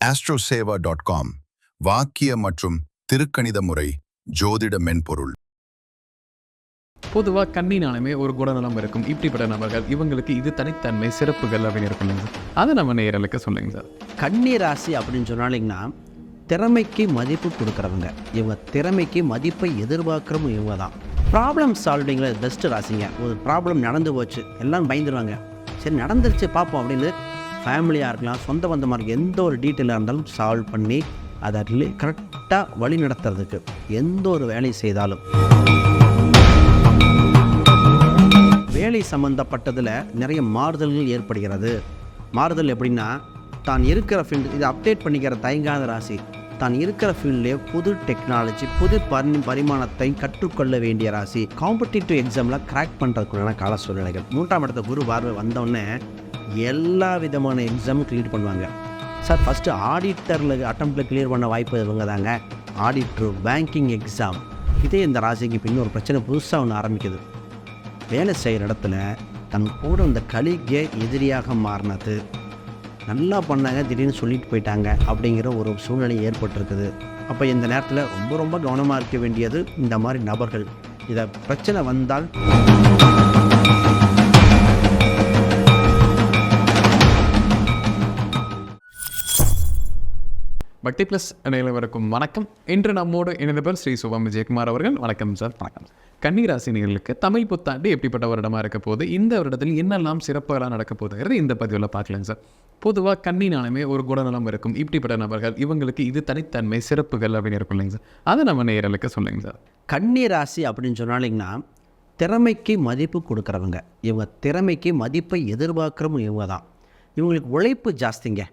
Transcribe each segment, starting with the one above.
astroseva.com வாக்கிய மற்றும் திருக்கணித முறை ஜோதிட மென்பொருள். பொதுவாக கண்ணினாலுமே ஒரு குணநலம் இருக்கும். இப்படிப்பட்ட நபர்கள் இவங்களுக்கு இது தனித்தன்மை சிறப்புகள் அப்படின்னு இருக்குங்க சார். அதை நம்ம நேயர்களுக்கு சொல்லுங்க சார். கன்னி ராசி அப்படின்னு சொன்னாலிங்கன்னா திறமைக்கு மதிப்பு கொடுக்குறவங்க. இவங்க திறமைக்கு மதிப்பை எதிர்பார்க்குறவங்க இவங்க தான். ப்ராப்ளம் சால்விங்கில் பெஸ்ட்டு ராசிங்க. ஒரு ப்ராப்ளம் நடந்து போச்சு, எல்லாம் பயந்துருவாங்க. சரி நடந்துருச்சு பார்ப்போம் அப்படின்னு ஃபேமிலியாக இருக்கலாம், சொந்த பந்தமாக இருக்கலாம், எந்த ஒரு டீட்டெயிலாக இருந்தாலும் சால்வ் பண்ணி அதை கரெக்டாக வழி நடத்துறதுக்கு எந்த ஒரு வேலை செய்தாலும் வேலை சம்மந்தப்பட்டதில் நிறைய மாறுதல்கள் ஏற்படுகிறது. மாறுதல் எப்படின்னா, தான் இருக்கிற ஃபீல்டு இதை அப்டேட் பண்ணிக்கிற தயங்காத ராசி. தான் இருக்கிற ஃபீல்ட்லேயே புது டெக்னாலஜி, புது பரிமாணத்தை கற்றுக்கொள்ள வேண்டிய ராசி. காம்படிட்டிவ் எக்ஸாமில் கிராக் பண்ணுறதுக்குள்ளான கால சூழ்நிலைகள். 3ஆம் இடத்த குரு பார்வை வந்தோடனே எல்லா விதமான எக்ஸாமும் கிளியர் பண்ணுவாங்க. சார் ஃபஸ்ட்டு ஆடிட்டரில் அட்டம்ப்டில் கிளியர் பண்ண வாய்ப்பு இவங்க தாங்க. Auditor, banking exam. இதே இந்த ராசிக்கு இப்போ இன்னொரு பிரச்சனை புதுசாக ஒன்று ஆரம்பிக்குது. வேலை செய்கிற இடத்துல தன் கூட இந்த கலிகே எதிரியாக மாறினது. நல்லா பண்ணாங்க, திடீர்னு சொல்லிட்டு போயிட்டாங்க அப்படிங்கிற ஒரு சூழ்நிலை ஏற்பட்டிருக்குது. அப்போ இந்த நேரத்தில் ரொம்ப ரொம்ப கவனமாக இருக்க வேண்டியது இந்த மாதிரி நபர்கள். இதை பிரச்சனை வந்தால் பக்தி ப்ளஸ் அனைவருக்கும் வணக்கம். இன்று நம்மோடு இணைந்தவர் ஸ்ரீ சுபம் விஜயகுமார் அவர்கள். வணக்கம் சார். வணக்கம். கன்னிராசினியர்களுக்கு தமிழ் புத்தாண்டு எப்படிப்பட்ட வருடமாக இருக்க போது, இந்த வருடத்தில் என்னெல்லாம் சிறப்புகளாக நடக்க போகுதுங்கிறது இந்த பதிவில் பார்க்கலாங்க சார். பொதுவாக கண்ணினாலுமே ஒரு குணநலம் இருக்கும். இப்படிப்பட்ட நபர்கள் இவங்களுக்கு இது தனித்தன்மை சிறப்புகள் அப்படின்னு இருக்கும் இல்லைங்க சார். அதை நம்ம நேயர்களுக்கு சொல்லுங்க சார். கன்னி ராசி அப்படின்னு சொன்னாலிங்கன்னா திறமைக்கு மதிப்பு கொடுக்குறவங்க. இவங்க திறமைக்கு மதிப்பை எதிர்பார்க்குறவங்க இவங்க தான். இவங்களுக்கு உழைப்பு ஜாஸ்திங்க.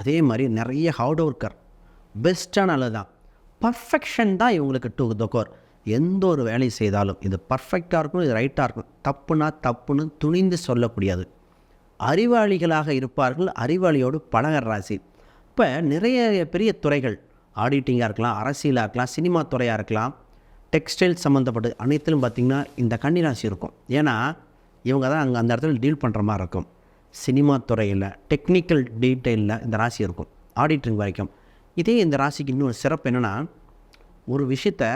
அதே மாதிரி நிறைய ஹார்ட் ஒர்க்கர், பெஸ்ட்டான அளவு தான். பர்ஃபெக்ஷன் தான் இவங்களுக்கு டு த கோர். எந்த ஒரு வேலை செய்தாலும் இது பர்ஃபெக்டாக இருக்கும், இது ரைட்டாக இருக்கும். தப்புனா தப்புன்னு துணிந்து சொல்லக்கூடியது. அறிவாளிகளாக இருப்பார்கள். அறிவாளியோடு பழகிற ராசி. இப்போ நிறைய பெரிய துறைகள், ஆடிட்டிங்காக இருக்கலாம், அரசியலாக இருக்கலாம், சினிமா துறையாக இருக்கலாம், டெக்ஸ்டைல் சம்மந்தப்பட்டது அனைத்திலும் பார்த்திங்கன்னா இந்த கன்னிராசி இருக்கும். ஏன்னா இவங்க தான் அங்கே அந்த இடத்துல டீல் பண்ணுற மாதிரி இருக்கும். சினிமா துறையில் டெக்னிக்கல் டீட்டெயிலில் இந்த ராசி இருக்கும், ஆடிட்டிங் வரைக்கும். இதே இந்த ராசிக்கு இன்னொரு சிறப்பு என்னென்னா, ஒரு விஷயத்தை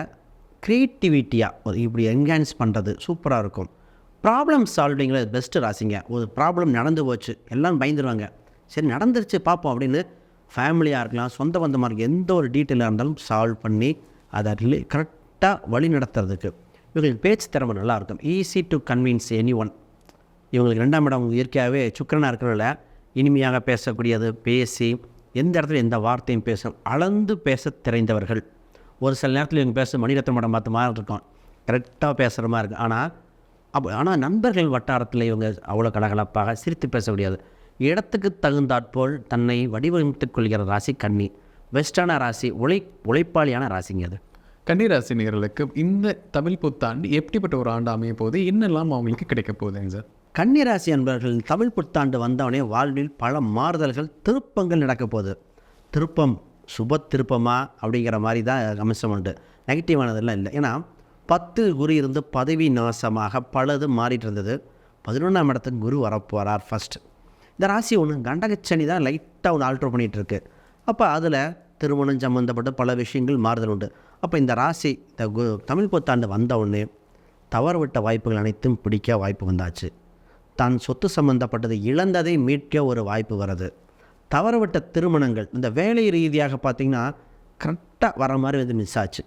க்ரியேட்டிவிட்டியாக இப்படி என்ஹான்ஸ் பண்ணுறது சூப்பராக இருக்கும். ப்ராப்ளம் சால்விங்கில் பெஸ்ட்டு ராசிங்க. ஒரு ப்ராப்ளம் நடந்து போச்சு, எல்லாம் பயந்துருவாங்க. சரி நடந்துருச்சு பார்ப்போம் அப்படின்னு ஃபேமிலியாக இருக்கலாம், சொந்த பந்தமாக இருக்கலாம், எந்த ஒரு டீட்டெயிலாக இருந்தாலும் சால்வ் பண்ணி அதை கரெக்டாக வழி நடத்துறதுக்கு இவங்களுக்கு பேச்சு திறமை நல்லாயிருக்கும். Easy to convince any one. இவங்களுக்கு 2ஆம் இடம் இயற்கையாகவே சுக்கிரனாக இருக்கிறதில்ல, இனிமையாக பேசக்கூடியது, பேசி எந்த இடத்துல எந்த வார்த்தையும் பேசணும், அளந்து பேச தெரிந்தவர்கள். ஒரு சில நேரத்தில் இவங்க பேச மணிரத்னம் படம் பார்த்த மாதிரி இருக்கும், கரெக்டாக பேசுகிற மாதிரி இருக்கும். ஆனால் நண்பர்கள் வட்டாரத்தில் இவங்க அவ்வளோ கலகலப்பாக சிரித்து பேச முடியாது. இடத்துக்கு தகுந்தாற்போல் தன்னை வடிவமைத்துக் கொள்கிற ராசி கன்னி. பெஸ்ட்டான ராசி, உழைப்பாளியான ராசிங்க அது. கன்னிராசினியர்களுக்கு இந்த தமிழ் புத்தாண்டு எப்படிப்பட்ட ஒரு ஆண்டு அமைய போது, என்னெல்லாம் அவங்களுக்கு கிடைக்க போகுதுங்க சார்? கன்னிராசி அன்பர்கள் தமிழ் புத்தாண்டு வந்தவனே வாழ்வில் பல மாறுதல்கள், திருப்பங்கள் நடக்க போகுது. திருப்பம் சுப திருப்பமா அப்படிங்கிற மாதிரி தான் அம்சம் உண்டு, நெகட்டிவானதெல்லாம் இல்லை. ஏன்னா 10 குரு இருந்து பதவி நாசமாக பலது மாறிட்டு இருந்தது. 11ஆம் இடத்துக்கு குரு வரப்போகிறார் ஃபஸ்ட்டு. இந்த ராசி ஒன்று கண்டகச்சனி தான் லைட்டாக ஒன்று ஆல்ட்ரு பண்ணிகிட்ருக்கு. அப்போ அதில் திருமணம் சம்மந்தப்பட்ட பல விஷயங்கள் மாறுதல் உண்டு. அப்போ இந்த ராசி இந்த தமிழ் புத்தாண்டு வந்தவுடனே தவறுவிட்ட வாய்ப்புகள் அனைத்தும் பிடிக்க வாய்ப்பு வந்தாச்சு. தான் சொத்து சம்மந்தப்பட்டது இழந்ததை மீட்க ஒரு வாய்ப்பு வருது. தவறுவிட்ட திருமணங்கள், இந்த வேலை ரீதியாக பார்த்திங்கன்னா கரெக்டாக வர மாதிரி வந்து மிஸ் ஆச்சு.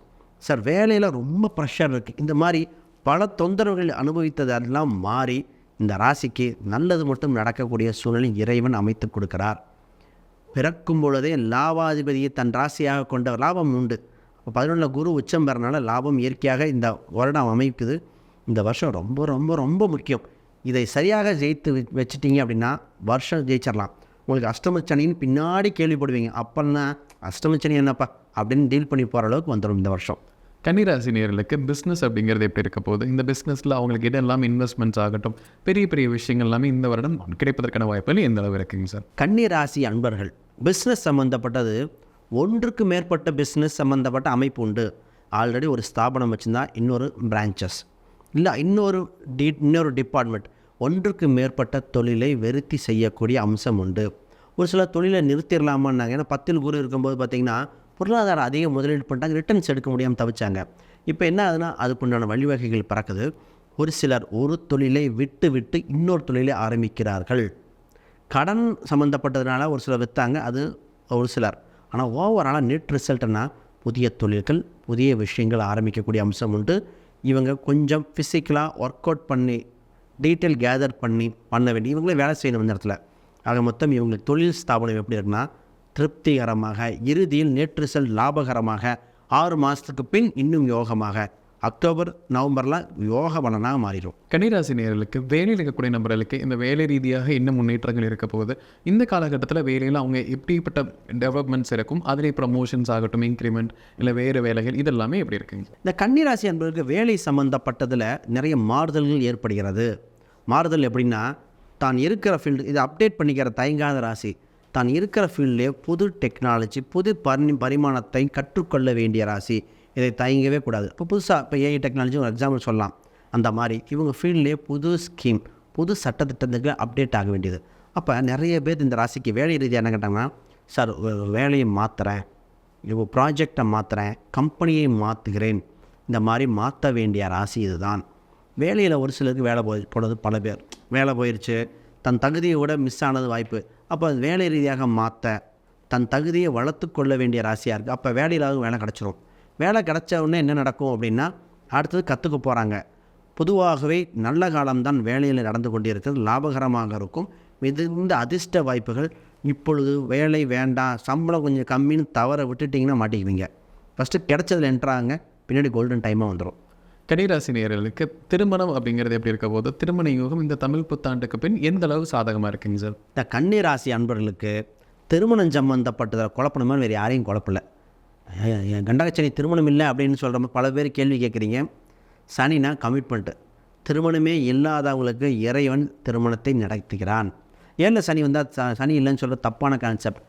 சார் வேலையில் ரொம்ப ப்ரெஷர் இருக்குது. இந்த மாதிரி பல தொந்தரவுகள் அனுபவித்ததெல்லாம் மாறி இந்த ராசிக்கு நல்லது மட்டும் நடக்கக்கூடிய சூழ்நிலை இறைவன் அமைத்து கொடுக்கிறார். பிறக்கும் பொழுதே லாபாதிபதியை தன் ராசியாக கொண்ட லாபம் உண்டு. இப்போ 11 குரு உச்சம் பெறனால லாபம் இயற்கையாக இந்த வருடம் அமைக்குது. இந்த வருஷம் ரொம்ப ரொம்ப ரொம்ப முக்கியம். இதை சரியாக ஜெயித்து வச்சுட்டிங்க அப்படின்னா வருஷம் ஜெயிச்சிடலாம். உங்களுக்கு அஷ்டமச்சனின்னு பின்னாடி கேள்விப்படுவீங்க. அப்போன்னா அஷ்டமச்சனி என்னப்பா அப்படின்னு டீல் பண்ணி போகிற அளவுக்கு வந்துடும் இந்த வருஷம். கன்னிராசினியர்களுக்கு பிஸ்னஸ் அப்படிங்கிறது எப்படி இருக்க போகுது, இந்த பிஸ்னஸில் அவங்களுக்கு இதெல்லாம் இன்வெஸ்ட்மெண்ட்ஸ் ஆகட்டும், பெரிய பெரிய விஷயங்கள் எல்லாமே இந்த வருடம் கிடைப்பதற்கான வாய்ப்புகள் எந்த அளவு இருக்குங்க சார்? கன்னிராசி அன்பர்கள் பிஸ்னஸ் சம்மந்தப்பட்டது, ஒன்றுக்கு மேற்பட்ட பிஸ்னஸ் சம்மந்தப்பட்ட அமைப்பு உண்டு. ஆல்ரெடி ஒரு ஸ்தாபனம் வச்சுருந்தா இன்னொரு பிரான்ச்சஸ் இல்லை இன்னொரு டிபார்ட்மெண்ட், ஒன்றுக்கு மேற்பட்ட தொழிலை வெறுத்தி செய்யக்கூடிய அம்சம் உண்டு. ஒரு சில தொழிலை நிறுத்திடலாமான்னாங்க. ஏன்னா 10ல் குரு இருக்கும்போது பார்த்திங்கன்னா பொருளாதாரம் அதிக முதலீடு பண்ணிட்டாங்க, ரிட்டர்ன்ஸ் எடுக்க முடியாமல் தவிச்சாங்க. இப்போ என்ன ஆகுதுன்னா அதுக்குண்டான வழிவகைகள் பிறக்குது. ஒரு சிலர் ஒரு தொழிலை விட்டு விட்டு இன்னொரு தொழிலை ஆரம்பிக்கிறார்கள். கடன் சம்மந்தப்பட்டதுனால ஒரு சிலர் விற்றாங்க, அது ஒரு சிலர். ஆனால் ஓவராலாக நெட் ரிசல்ட்னா புதிய தொழில்கள், புதிய விஷயங்கள் ஆரம்பிக்கக்கூடிய அம்சம் உண்டு. இவங்க கொஞ்சம் ஃபிசிக்கலாக ஒர்க் அவுட் பண்ணி டீட்டெயில் கேதர் பண்ண வேண்டிய இவங்களே வேலை செய்யணும் இந்த இடத்துல. ஆக மொத்தம் இவங்களுக்கு தொழில் ஸ்தாபனம் எப்படி இருக்குன்னா திருப்திகரமாக, இறுதியில் நெட் ரிசல்ட் லாபகரமாக, 6 மாதத்துக்கு பின் இன்னும் யோகமாக, அக்டோபர் நவம்பரில் யோக பலனாக மாறிடும். கன்னிராசி நேயர்களுக்கு வேலையில் இருக்கக்கூடிய நபர்களுக்கு இந்த வேலை ரீதியாக என்ன முன்னேற்றங்கள் இருக்க போகுது, இந்த காலகட்டத்தில் வேலையில் அவங்க எப்படிப்பட்ட டெவலப்மெண்ட்ஸ் இருக்கும், அதிலே ப்ரமோஷன்ஸ் ஆகட்டும், இன்க்ரிமெண்ட் இல்லை வேறு வேலைகள், இதெல்லாமே எப்படி இருக்குங்க? இந்த கன்னிராசி என்பதற்கு வேலை சம்மந்தப்பட்டதில் நிறைய மாறுதல்கள் ஏற்படுகிறது. மாறுதல் எப்படின்னா, தான் இருக்கிற ஃபீல்டு இதை அப்டேட் பண்ணிக்கிற தயங்காத ராசி. தான் இருக்கிற ஃபீல்ட்லேயே புது டெக்னாலஜி, புது பரிமாணத்தை கற்றுக்கொள்ள வேண்டிய ராசி. இதை தயங்கவே கூடாது. இப்போ புதுசாக இப்போ ஏஐ டெக்னாலஜி ஒரு எக்ஸாம்பிள் சொல்லலாம். அந்த மாதிரி இவங்க ஃபீல்ட்லேயே புது ஸ்கீம், புது சட்டத்திட்டத்துக்கு அப்டேட் ஆக வேண்டியது. அப்போ நிறைய பேர் இந்த ராசிக்கு வேலை ரீதியாக என்ன கேட்டாங்கன்னா, சார் வேலையை மாற்றுறேன், இப்போ ப்ராஜெக்டை மாற்றுறேன், கம்பெனியை மாற்றுகிறேன், இந்த மாதிரி மாற்ற வேண்டிய ராசி இதுதான். வேலையில் ஒரு சிலருக்கு வேலை போனது பல பேர் வேலை போயிடுச்சு, தன் தகுதியை விட மிஸ் ஆனது வாய்ப்பு. அப்போ வேலை ரீதியாக மாற்ற தன் தகுதியை வளர்த்து கொள்ள வேண்டிய ராசியாக இருக்குது. அப்போ வேலையிலாவது வேலை கிடச்சிரும். வேலை கிடச்ச உடனே என்ன நடக்கும் அப்படின்னா, அடுத்தது கற்றுக்க போகிறாங்க. பொதுவாகவே நல்ல காலம்தான் வேலையில் நடந்து கொண்டு இருக்கிறது, லாபகரமாக இருக்கும். இந்த அதிர்ஷ்ட வாய்ப்புகள் இப்பொழுது வேலை வேண்டாம், சம்பளம் கொஞ்சம் கம்மின்னு தவற விட்டுட்டிங்கன்னா மாட்டிக்குவீங்க. ஃபஸ்ட்டு கிடச்சதில் என்ட்ராங்க, பின்னாடி கோல்டன் டைமாக வந்துடும். கன்னிராசி நேயர்களுக்கு திருமணம் அப்படிங்கிறது எப்படி இருக்க போது, திருமண யோகம் இந்த தமிழ் புத்தாண்டுக்கு பின் எந்த அளவு சாதகமாக இருக்குங்க சார்? இந்த கன்னிராசி அன்பர்களுக்கு திருமணம் சம்மந்தப்பட்டதை குழப்பணுமே வேறு யாரையும் குழப்பல. என் கண்டகச்சனி திருமணம் இல்லை அப்படின்னு சொல்கிற பல பேர் கேள்வி கேட்குறீங்க. சனினா கமிட்மெண்ட்டு. திருமணமே இல்லாதவங்களுக்கு இறைவன் திருமணத்தை நடத்துகிறான். ஏழில் சனி வந்தால் சனி இல்லைன்னு சொல்கிற தப்பான கான்செப்ட்.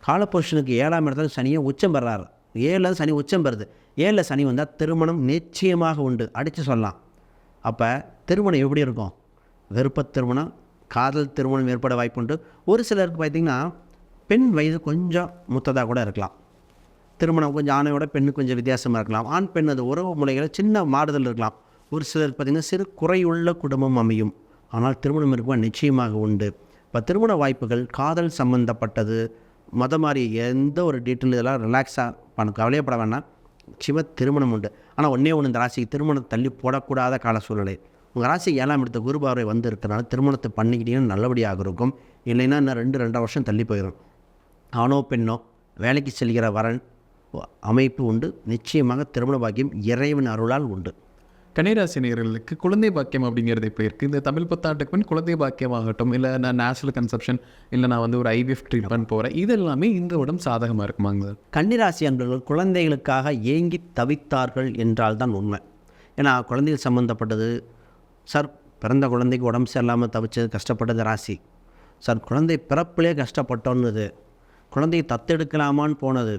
காலபுருஷனுக்கு 7ஆம் இடத்துல சனியை உச்சம் பெறாரு. 7ல் சனி உச்சம் பெறுது. 7ல் சனி வந்தால் திருமணம் நிச்சயமாக உண்டு, அடித்து சொல்லலாம். அப்போ திருமணம் எப்படி இருக்கும்? விருப்ப திருமணம், காதல் திருமணம் ஏற்பட வாய்ப்புண்டு. ஒரு சிலருக்கு பார்த்திங்கன்னா பெண் வயது கொஞ்சம் முத்ததாக கூட இருக்கலாம். திருமணம் கொஞ்சம் ஆணையோட பெண்ணுக்கு கொஞ்சம் வித்தியாசமாக இருக்கலாம். ஆண் பெண் அது உறவு முறைகளில் சின்ன மாறுதல் இருக்கலாம். ஒரு சிலருக்கு பார்த்திங்கன்னா சிறு குறையுள்ள குடும்பம் அமையும். ஆனால் திருமணம் இருக்கும்போது நிச்சயமாக உண்டு. இப்போ திருமண வாய்ப்புகள், காதல் சம்மந்தப்பட்டது, மாதிரி எந்த ஒரு டீட்டெயில் இதெல்லாம் ரிலாக்ஸாக கவலையப்பட வேண்டாம். நிச்சயமாக திருமணம் உண்டு. ஆனால் ஒன்று இந்த ராசிக்கு திருமணம் தள்ளி போடக்கூடாத கால சூழ்நிலை. உங்கள் ராசி 7ஆம் இடத்த குரு பார்வை வந்து இருக்கிறனால திருமணத்தை பண்ணிக்கிட்டீங்கன்னா நல்லபடியாக இருக்கும். இல்லைன்னா இன்னும் 2.5 வருஷம் தள்ளி போயிடும். ஆணோ பெண்ணோ வேலைக்கு செல்கிற வரன் அமைப்பு உண்டு. நிச்சயமாக திருமண பாக்கியம் இறைவன் அருளால் உண்டு. கன்னிராசி நேயர்களுக்கு குழந்தை பாக்கியம் அப்படிங்கிறது இப்போ இருக்குது. இந்த தமிழ் புத்தாண்டுக்கு பின் குழந்தை பாக்கியம் ஆகட்டும், இல்லை நான் நேச்சுரல் கன்செப்ஷன், இல்லை நான் வந்து ஒரு ஐவிஎஃப் ட்ரீட்மெண்ட் போகிறேன், இதெல்லாமே இந்த உடம்பு சாதகமாக இருக்குமாங்க சார்? கன்னிராசி அன்பர்கள் குழந்தைகளுக்காக ஏங்கி தவித்தார்கள் என்றால் தான் உண்மை. ஏன்னா குழந்தைகள் சம்மந்தப்பட்டது. சார் பிறந்த குழந்தைக்கு உடம்பு சரியில்லாமல் தவிச்சது, கஷ்டப்பட்டது ராசி. சார் குழந்தை பிறப்பிலே கஷ்டப்பட்டோன்னுது, குழந்தையை தத்தெடுக்கலாமான்னு போனது,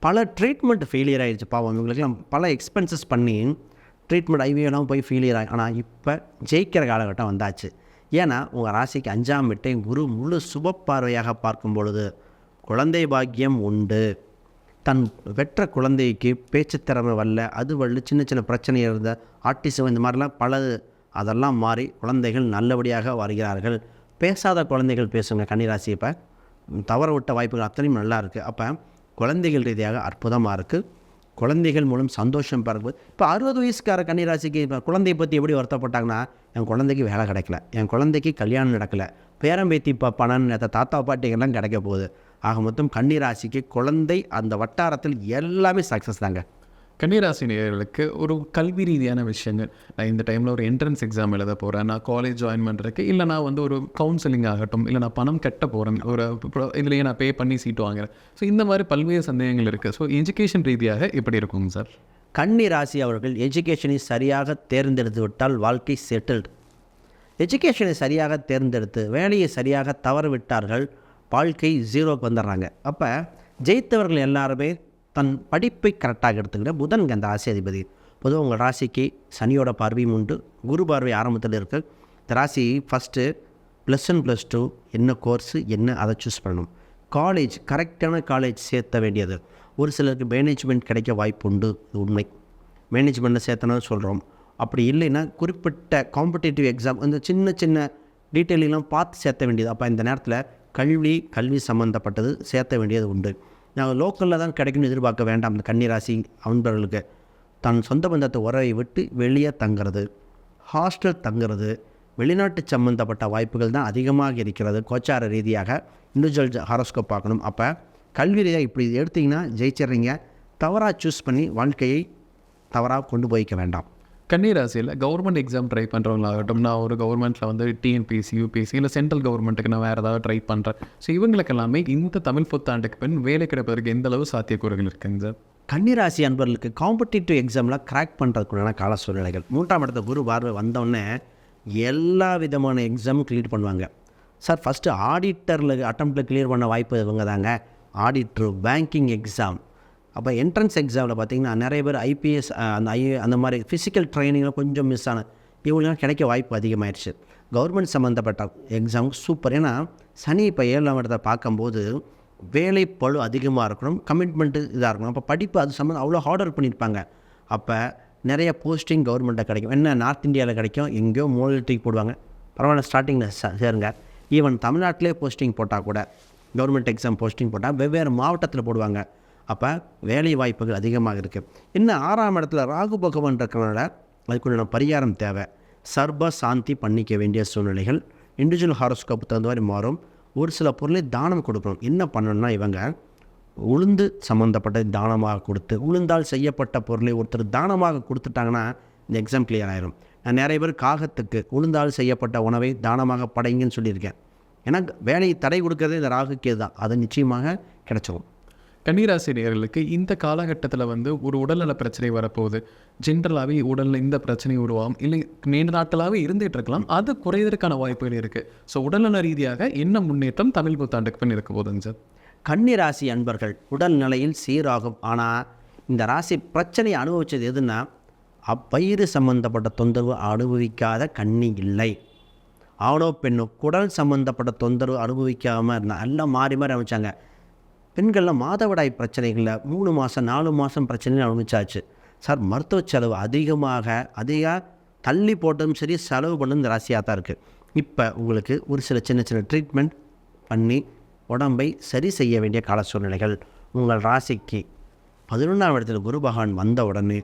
பல ட்ரீட்மெண்ட் ஃபெயிலியர் ஆகிடுச்சு. பாவம் இவங்களுக்கெல்லாம் பல எக்ஸ்பென்சஸ் பண்ணி ட்ரீட்மெண்ட் ஐவியெல்லாம் போய் ஃபெயிலியர் ஆகி. ஆனால் இப்போ ஜெயிக்கிற காலகட்டம் வந்தாச்சு. ஏன்னா உங்கள் ராசிக்கு 5ஆம் வீட்டை குரு முழு சுப பார்வையாக பார்க்கும் பொழுது குழந்தை பாக்கியம் உண்டு. தன் பெற்ற குழந்தைக்கு பேச்சு திறமை வரல, அது வரல, சின்ன சின்ன பிரச்சனை இருந்த ஆட்டிசம் இந்த மாதிரிலாம் பலது, அதெல்லாம் மாறி குழந்தைகள் நல்லபடியாக வருகிறார்கள். பேசாத குழந்தைகள் பேசுங்க கன்னிராசி. இப்போ தவற விட்ட வாய்ப்புகள் அத்தனையும் நல்லா இருக்குது. அப்போ குழந்தைகள் ரீதியாக அற்புதமாக இருக்குது. குழந்தைகள் மூலம் சந்தோஷம் பெறும்போது இப்போ 60 வயசுக்கார கன்னிராசிக்கு இப்போ குழந்தையை பற்றி எப்படி வருத்தப்பட்டாங்கன்னா, என் குழந்தைக்கு வேலை கிடைக்கல, என் குழந்தைக்கு கல்யாணம் நடக்கலை, பேரம்பேத்தி பணம் தாத்தா பாட்டிகள்லாம் கிடைக்க போகுது. ஆக மொத்தம் கன்னிராசிக்கு குழந்தை அந்த வட்டாரத்தில் எல்லாமே சக்ஸஸ் தாங்க. கன்னிராசி நேயர்களுக்கு ஒரு கல்வி ரீதியான விஷயங்கள், நான் இந்த டைமில் ஒரு என்ட்ரன்ஸ் எக்ஸாம் எழுத போகிறேன், நான் காலேஜ் ஜாயின் பண்ணுறதுக்கு, இல்லை நான் வந்து ஒரு கவுன்சிலிங் ஆகட்டும், இல்லை நான் பணம் கட்ட போகிறேன், ஒரு இதுலேயே நான் பே பண்ணி சீட்டு வாங்குறேன். ஸோ இந்த மாதிரி பல்வேறு சந்தேகங்கள் இருக்குது. ஸோ எஜுகேஷன் ரீதியாக எப்படி இருக்குங்க சார்? கன்னிராசி அவர்கள் எஜுகேஷனை சரியாக தேர்ந்தெடுத்து விட்டால் வாழ்க்கை செட்டில்டு. எஜுகேஷனை சரியாக தேர்ந்தெடுத்து வேலையை சரியாக தவற விட்டார்கள், வாழ்க்கை 0க்கு வந்துடுறாங்க. அப்போ ஜெயித்தவர்கள் எல்லாருமே தன் படிப்பை கரெக்டாக எடுத்துக்கிட்ட புதன் அந்த ராசி அதிபதி. பொதுவாக உங்கள் ராசிக்கு சனியோட பார்வையும் உண்டு, குரு பார்வை ஆரம்பத்தில் இருக்குது. இந்த ராசி ஃபஸ்ட்டு +1 +2 என்ன கோர்ஸு என்ன அதை சூஸ் பண்ணணும். காலேஜ் கரெக்டான காலேஜ் சேர்த்த வேண்டியது. ஒரு சிலருக்கு மேனேஜ்மெண்ட் கிடைக்க வாய்ப்பு உண்டு, இது உண்மை. மேனேஜ்மெண்ட்டில் சேர்த்தணும்னு சொல்கிறோம். அப்படி இல்லைன்னா குறிப்பிட்ட காம்படிட்டிவ் எக்ஸாம் அந்த சின்ன சின்ன டீட்டெயிலெலாம் பார்த்து சேர்த்த வேண்டியது. அப்போ இந்த நேரத்தில் கல்வி சம்மந்தப்பட்டது சேர்த்த வேண்டியது உண்டு. நாங்கள் லோக்கலில் தான் கிடைக்கும்னு எதிர்பார்க்க வேண்டாம். இந்த கன்னிராசி அன்பர்களுக்கு தன் சொந்த பந்தத்தை உறவை விட்டு வெளியே தங்கிறது, ஹாஸ்டல் தங்குறது, வெளிநாட்டு சம்மந்தப்பட்ட வாய்ப்புகள் தான் அதிகமாக இருக்கிறது. கோச்சார ரீதியாக இண்டிவிஜுவல் ஹாரோஸ்கோப் பார்க்கணும். அப்போ கல்வி ரீதியாக இப்படி எடுத்திங்கன்னா ஜெயிச்சிட்றீங்க. தவறாக சூஸ் பண்ணி வாழ்க்கையை தவறாக கொண்டு போய்க்க வேண்டாம். கன்னிராசியில் கவர்மெண்ட் எக்ஸாம் ட்ரை பண்ணுறவங்களாகட்டும், நான் ஒரு கவர்மெண்ட்டில் வந்து டிஎன்பிஎஸ்சி, யூபிஎஸ்சி இல்லை சென்ட்ரல் கவர்மெண்ட்டுக்கு நான் வேறு ஏதாவது ட்ரை பண்ணுறேன். ஸோ இவங்களுக்கு எல்லாமே இந்த தமிழ் புத்தாண்டுக்கு பின் வேலை கிடைப்பதற்கு எந்த அளவு சாத்தியக்கூறுகள் இருக்குங்க சார்? கன்னிராசி அன்பர்களுக்கு காம்படிட்டிவ் எக்ஸாமில் கிராக் பண்ணுறதுக்குள்ளான கால சூழ்நிலைகள். 3ஆம் இடத்த குரு பார்வை வந்தோடனே எல்லா விதமான எக்ஸாமும் கிளியர் பண்ணுவாங்க. சார் ஃபஸ்ட்டு ஆடிட்டரில் அட்டம்ப்டில் கிளியர் பண்ண வாய்ப்பு இவங்க தாங்க. Auditor, banking exam. அப்போ என்ட்ரன்ஸ் எக்ஸாமில் பார்த்திங்கன்னா நிறைய பேர் ஐபிஎஸ் அந்த மாதிரி ஃபிசிக்கல் ட்ரைனிங்கில் கொஞ்சம் மிஸ் ஆன இவங்களாம் கிடைக்க வாய்ப்பு அதிகமாகிடுச்சு. கவர்மெண்ட் சம்மந்தப்பட்ட எக்ஸாம் சூப்பர். ஏன்னா சனி இப்போ 7ஆம் இடத்தை பார்க்கும்போது வேலை பளு அதிகமாக இருக்கணும், கமிட்மெண்ட்டு இதாக இருக்கணும். அப்போ படிப்பு அது சம்மந்தம் அவ்வளோ ஹார்ட் ஒர்க் பண்ணியிருப்பாங்க. அப்போ நிறைய போஸ்டிங் கவர்மெண்ட்டில் கிடைக்கும். என்ன நார்த் இந்தியாவில் கிடைக்கும், எங்கேயோ மோலிட்டிக்கு போடுவாங்க. பரவாயில்ல, ஸ்டார்டிங்கில் சேருங்க. ஈவன் தமிழ்நாட்டிலே போஸ்டிங் போட்டால் கூட, கவர்மெண்ட் எக்ஸாம் போஸ்டிங் போட்டால் வெவ்வேறு மாவட்டத்தில் போடுவாங்க. அப்போ வேலை வாய்ப்புகள் அதிகமாக இருக்குது. இன்னும் 6ஆம் இடத்துல ராகு பகவான் இருக்கிறனால அதுக்குள்ள பரிகாரம் தேவை. சர்ப சாந்தி பண்ணிக்க வேண்டிய சூழ்நிலைகள் இண்டிவிஜுவல் ஹாரோஸ்கோப் தகுந்த மாதிரி மாறும். ஒரு சில பொருளை தானம் கொடுக்கணும். என்ன பண்ணணும்னா இவங்க உளுந்து சம்மந்தப்பட்ட தானமாக கொடுத்து, உளுந்தால் செய்யப்பட்ட பொருளை ஒருத்தர் தானமாக கொடுத்துட்டாங்கன்னா இந்த எக்ஸாம் கிளியர் ஆயிரும். நான் நிறைய பேர் காகத்துக்கு உளுந்தால் செய்யப்பட்ட உணவை தானமாக படைங்கன்னு சொல்லியிருக்கேன். ஏன்னா வேலையை தடை கொடுக்கறதே இந்த ராகுக்கே தான். அது நிச்சயமாக கிடைச்சிடும். கன்னிராசி நேயர்களுக்கு இந்த காலகட்டத்தில் வந்து ஒரு உடல்நல பிரச்சனை வரப்போகுது. ஜென்ரலாகவே உடலில் இந்த பிரச்சனை உருவாகும், இல்லை நீண்ட நாட்களாகவே இருந்துகிட்டு இருக்கலாம். அது குறையதற்கான வாய்ப்புகள் இருக்குது. ஸோ உடல்நல ரீதியாக என்ன முன்னேற்றம் தமிழ் புத்தாண்டுக்கு பின் இருக்க போகுதுங்க சார்? கன்னிராசி அன்பர்கள் உடல்நிலையில் சீராகும். ஆனால் இந்த ராசி பிரச்சனையை அனுபவித்தது எதுன்னா, அப்பயிறு சம்பந்தப்பட்ட தொந்தரவு அனுபவிக்காத கன்னி இல்லை. ஆணோ பெண்ணோ குடல் சம்மந்தப்பட்ட தொந்தரவு அனுபவிக்காமல் இருந்தால் எல்லாம் மாறி மாறி அமைச்சாங்க. பெண்களில் மாதவிடாய் பிரச்சனைகளில் 3 மாதம் 4 மாதம் பிரச்சனைகள் அனுபவிச்சாச்சு. சார் மருத்துவ செலவு அதிக தள்ளி போட்டதும் சரி, செலவு பண்ணது இந்த ராசியாக தான் இருக்குது. இப்போ உங்களுக்கு ஒரு சில சின்ன சின்ன ட்ரீட்மெண்ட் பண்ணி உடம்பை சரி செய்ய வேண்டிய கால சூழ்நிலைகள். உங்கள் ராசிக்கு 11ஆம் இடத்துல குரு பகவான் வந்த உடனே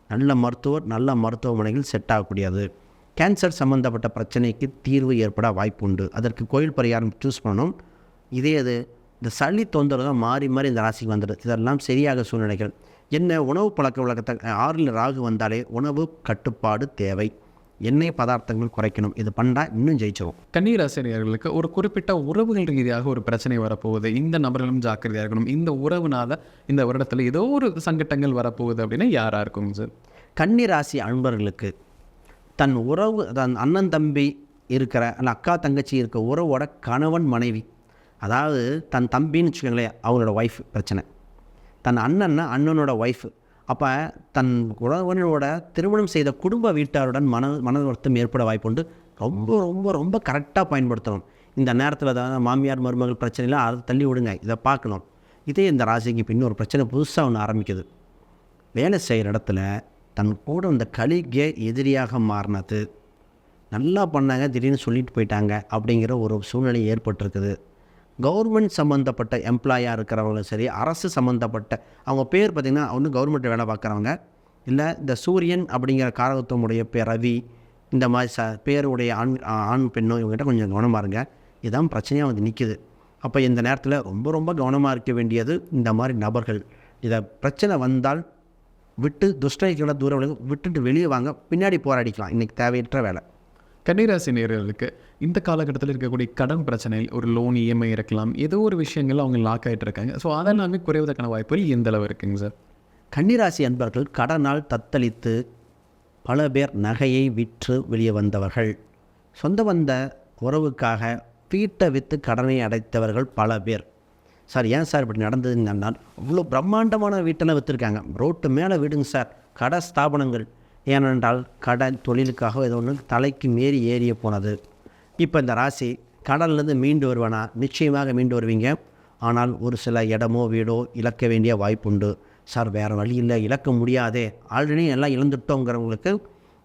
நல்ல மருத்துவமனைகள் செட் ஆகக்கூடியது. கேன்சர் சம்மந்தப்பட்ட பிரச்சனைக்கு தீர்வு ஏற்பட வாய்ப்பு உண்டு. அதற்கு கோயில் பரிகாரம் சூஸ் பண்ணணும். இது இந்த சளி தொந்தரவு தான் மாறி மாறி இந்த ராசிக்கு வந்துடுது. இதெல்லாம் சரியாக சூழ்நிலைகள். என்ன உணவு பழக்க வழக்கத்தை 6ல் ராகு வந்தாலே உணவு கட்டுப்பாடு தேவை. எண்ணெய் பதார்த்தங்கள் குறைக்கணும். இது பண்ணால் இன்னும் ஜெயிச்சிடும். கன்னிராசினியர்களுக்கு ஒரு குறிப்பிட்ட உறவுகள் ரீதியாக ஒரு பிரச்சனை வரப்போகுது, இந்த நபர்களும் ஜாக்கிரதையாக இருக்கணும், இந்த உறவுனால இந்த வருடத்தில் ஏதோ ஒரு சங்கட்டங்கள் வரப்போகுது அப்படின்னா யாராக இருக்குங்க சார்? கன்னிராசி அன்பர்களுக்கு தன் அண்ணன் தம்பி இருக்கிற அந்த அக்கா தங்கச்சி இருக்க உறவோட கணவன் மனைவி, அதாவது தன் தம்பின்னு வச்சுக்கோங்களேன், அவங்களோட ஒய்ஃப் பிரச்சனை, தன் அண்ணனோட ஒய்ஃபு, அப்போ தன் உறவினரோட திருமணம் செய்த குடும்ப வீட்டாருடன் மன வருத்தம் ஏற்பட வாய்ப்பு உண்டு. ரொம்ப ரொம்ப ரொம்ப கரெக்டாக பயன்படுத்தணும். இந்த நேரத்தில் தான் மாமியார் மருமகள் பிரச்சனைலாம் அதை தள்ளி விடுங்க, இதை பார்க்கணும். இதே இந்த ராசிக்கு பின்ன ஒரு பிரச்சனை புதுசாக ஒன்று ஆரம்பிக்குது. வேலை செய்கிற இடத்துல தன் கூட இந்த கலிகே எதிரியாக மாறினது, நல்லா பண்ணாங்க திடீர்னு சொல்லிட்டு போயிட்டாங்க அப்படிங்கிற ஒரு சூழ்நிலை ஏற்பட்டிருக்குது. கவர்மெண்ட் சம்மந்தப்பட்ட எம்ப்ளாயாக இருக்கிறவங்களும் சரி, அரசு சம்மந்தப்பட்ட அவங்க பேர் பார்த்திங்கன்னா ஒன்று கவர்மெண்ட் வேலை பார்க்குறவங்க, இல்லை இந்த சூரியன் அப்படிங்கிற காரகத்துவமுடைய பேர் ரவி, இந்த மாதிரி பேருடைய ஆண் பெண்ணோ இவங்ககிட்ட கொஞ்சம் கவனமாக இருங்க. இதுதான் பிரச்சனையாக வந்து நிற்கிது. அப்போ இந்த நேரத்தில் ரொம்ப ரொம்ப கவனமாக இருக்க வேண்டியது இந்த மாதிரி நபர்கள். இதை பிரச்சனை வந்தால் துஷ்டர்கள தூரம் விட்டுட்டு வெளியே வாங்க, பின்னாடி போராடிக்கலாம். இன்றைக்கி தேவையற்ற வேலை. கன்னிராசி நேயர்களுக்கு இந்த காலகட்டத்தில் இருக்கக்கூடிய கடன் பிரச்சனை, ஒரு லோன் இஎம்ஐ இருக்கலாம், ஏதோ ஒரு விஷயங்கள் அவங்க லாக் ஆகிட்டு இருக்காங்க. ஸோ அதெல்லாமே குறைவதற்கான வாய்ப்புகள் எந்த அளவு இருக்குங்க சார்? கன்னிராசி அன்பர்கள் கடனால் தத்தளித்து பல பேர் நகையை விற்று வெளியே வந்தவர்கள், சொந்த வந்த உறவுக்காக வீட்டை விற்று கடனை அடைத்தவர்கள் பல பேர். சார் ஏன் சார் இப்படி நடந்ததுன்னு, அவ்வளோ பிரம்மாண்டமான வீட்டெல்லாம் விற்றுருக்காங்க. ரோட்டு மேலே வீடுங்க சார், கடை ஸ்தாபனங்கள். ஏனென்றால் கடை தொழிலுக்காக ஏதோ ஒன்று தலைக்கு மீறி ஏறிய போனது. இப்போ இந்த ராசி கடல்லேருந்து மீண்டு வருவானா? நிச்சயமாக மீண்டு வருவீங்க. ஆனால் ஒரு சில இடமோ வீடோ இழக்க வேண்டிய வாய்ப்புண்டு. சார் வேறு வழி இல்லை, இழக்க முடியாதே, ஆல்ரெடி எல்லாம் இழந்துட்டோங்கிறவங்களுக்கு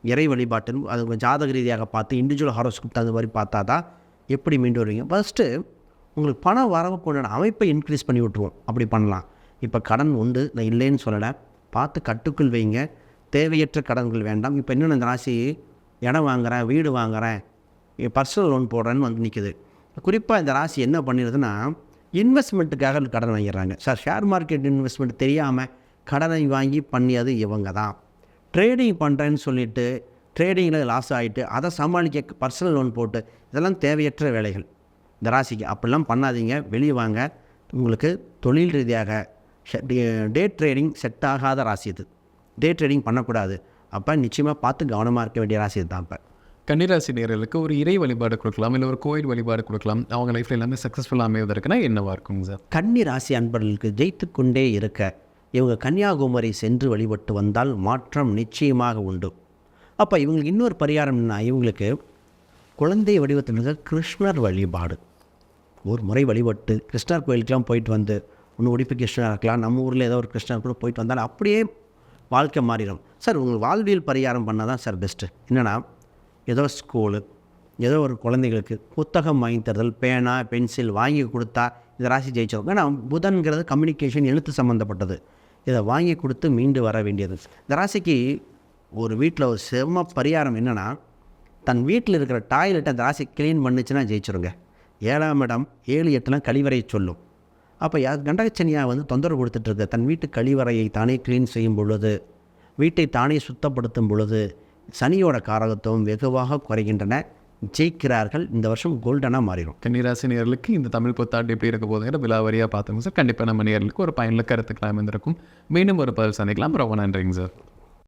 இறை வழிபாட்டில் அது உங்கள் ஜாதக ரீதியாக பார்த்து இண்டிவிஜுவல் ஹாரோஸ்கோப் தகுந்த மாதிரி பார்த்தா தான் எப்படி மீண்டு வருவீங்க. ஃபஸ்ட்டு உங்களுக்கு பண வரவுக்கு உண்டான அமைப்பை இன்க்ரீஸ் பண்ணி விட்ருவோம். அப்படி பண்ணலாம். இப்போ கடன் உண்டு, நான் இல்லைன்னு சொல்லலை, பார்த்து கட்டுக்குள் வைங்க. தேவையற்ற கடன்கள் வேண்டாம். இப்போ இன்னும் இந்த ராசி இடம் வாங்குகிறேன், வீடு வாங்குகிறேன், பர்சனல் லோன் போடுறேன்னு வந்து நிற்குது. குறிப்பாக இந்த ராசி என்ன பண்ணிடுதுன்னா, இன்வெஸ்ட்மெண்ட்டுக்காக கடன் வாங்கிடுறாங்க. சார் ஷேர் மார்க்கெட் இன்வெஸ்ட்மெண்ட் தெரியாமல் கடனை வாங்கி பண்ணியது இவங்க தான். ட்ரேடிங் பண்ணுறேன்னு சொல்லிவிட்டு ட்ரேடிங்கில் லாஸ் ஆகிட்டு அதை சமாளிக்க பர்சனல் லோன் போட்டு, இதெல்லாம் தேவையற்ற வேலைகள் இந்த ராசிக்கு. அப்படிலாம் பண்ணாதீங்க, வெளியே வாங்க. உங்களுக்கு தொழில் ரீதியாக டே ட்ரேடிங் செட் ஆகாத ராசி இது. டே ட்ரேடிங் பண்ணக்கூடாது. அப்போ நிச்சயமாக பார்த்து கவனமாக இருக்க வேண்டிய ராசி இது தான். இப்போ கன்னிராசி நேயர்களுக்கு ஒரு இறை வழிபாடு கொடுக்கலாம், இல்லை ஒரு கோயில் வழிபாடு கொடுக்கலாம், அவங்க லைஃப்பில் எல்லாமே சக்ஸஸ்ஃபுல்லாக அமைவதற்குனா என்னவாக இருக்குங்க சார்? கன்னி ராசி அன்பர்களுக்கு ஜெயித்து கொண்டே இருக்க இவங்க கன்னியாகுமரி சென்று வழிபட்டு வந்தால் மாற்றம் நிச்சயமாக உண்டு. அப்போ இவங்களுக்கு இன்னொரு பரிகாரம்னா, இவங்களுக்கு குழந்தை வடிவத்தில் இருக்க கிருஷ்ணர் வழிபாடு ஒரு முறை வழிபட்டு கிருஷ்ணர் கோயிலுக்கெலாம் போயிட்டு வந்து, ஒன்று உடுப்பி கிருஷ்ணராக இருக்கலாம், நம்ம ஊரில் ஏதோ ஒரு கிருஷ்ணர் கூட போயிட்டு வந்தாலும் அப்படியே வாழ்க்கை மாறிடும். சார் உங்களுக்கு வாழ்வியல் பரிகாரம் பண்ணால் தான் சார் பெஸ்ட்டு. என்னென்னா, ஏதோ ஸ்கூலு, ஏதோ ஒரு குழந்தைகளுக்கு புத்தகம் வாங்கி தருதல், பேனா பென்சில் வாங்கி கொடுத்தா இந்த ராசி ஜெயிச்சிடும். ஏன்னா புதன்கிறது கம்யூனிகேஷன், எழுத்து சம்மந்தப்பட்டது. இதை வாங்கி கொடுத்து மீண்டு வர வேண்டியது. இந்த ராசிக்கு ஒரு வீட்டில் ஒரு செம்ம பரிகாரம் என்னென்னா, தன் வீட்டில் இருக்கிற டாய்லெட்டை அந்த ராசி க்ளீன் பண்ணிச்சுன்னா ஜெயிச்சிருங்க. 7ஆம் இடம் 7, 8 கழிவறையை சொல்லும். அப்போ கண்டகச்சனியாக வந்து தொந்தரவு கொடுத்துட்ருக்கு. தன் வீட்டு கழிவறையை தானே க்ளீன் செய்யும் பொழுது, வீட்டை தானே சுத்தப்படுத்தும் பொழுது சனியோட காரகத்துவம் வெகுவாக குறைகின்றன. ஜெயிக்கிறார்கள். இந்த வருஷம் கோல்டனாக மாறிடும். கன்னிராசி நேயர்களுக்கு இந்த தமிழ் புத்தாண்டு எப்படி இருக்க போதுங்கிற விலாவரியாக பார்த்தோங்க சார். கண்டிப்பாக நம்ம நேயர்களுக்கு ஒரு பயனுள்ள கருத்துக்களாக இருந்திருக்கும். மீண்டும் ஒரு பதில் சந்திக்கலாம். ரொம்ப நன்றிங்க சார்.